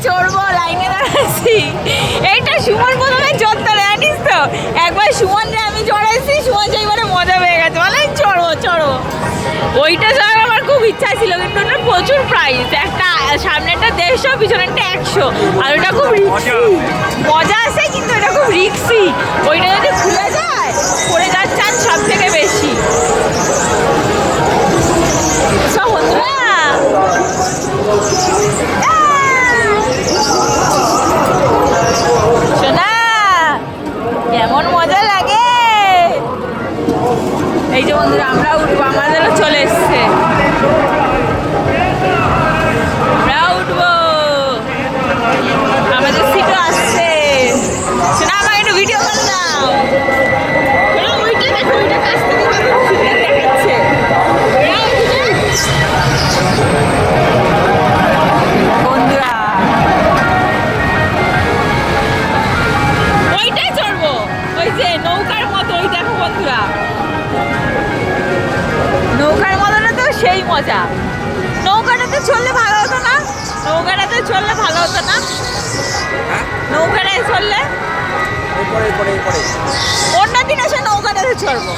চড়বো, লাইনে দাঁড়াচ্ছি। এইটা সুমন প্রথমে চড়তে জানিস তো, একবার সুমনরে আমি চড়াইছি, সুমন সেইবারে মজা পেয়ে গেছে, বলে চড়ো চড়ো। ওইটা চড়ার আমার খুব ইচ্ছা ছিল, কিন্তু ওটা প্রচুর প্রাইস, একটা সামনেটা 150, পিছনেরটা 100, আর ওটা খুব রিক্সি। মজা আছে কিন্তু এটা খুব রিক্সি, ওইটা যদি খুলে যায় পড়ে যাওয়ার চান্স সব থেকে বেশি। সব বন্ধুরা শোনা কেমন মজা লাগে। এই যে বন্ধুরা আমরা উঠবো, আমাদেরও চলে এসছে, আমরা উঠবো, আমাদের সিটও আসছে। শোনা আমাকে একটু ভিডিও করে দাও। ওইটা দেখো, ওইটা কাছ থেকে দেখাচ্ছে। বন্ধুরা ওইটাই চড়বো, ওই যে নৌকার মতো, ওই দেখো বন্ধুরা নৌকার মতোটা তো সেই মজা। নৌকাটাতে চললে ভালো হতো না? নৌকাটাতে চললে ভালো হতো না? নৌকাটায় চললে অন্য দিন এসে নৌকাটাতে চড়বো।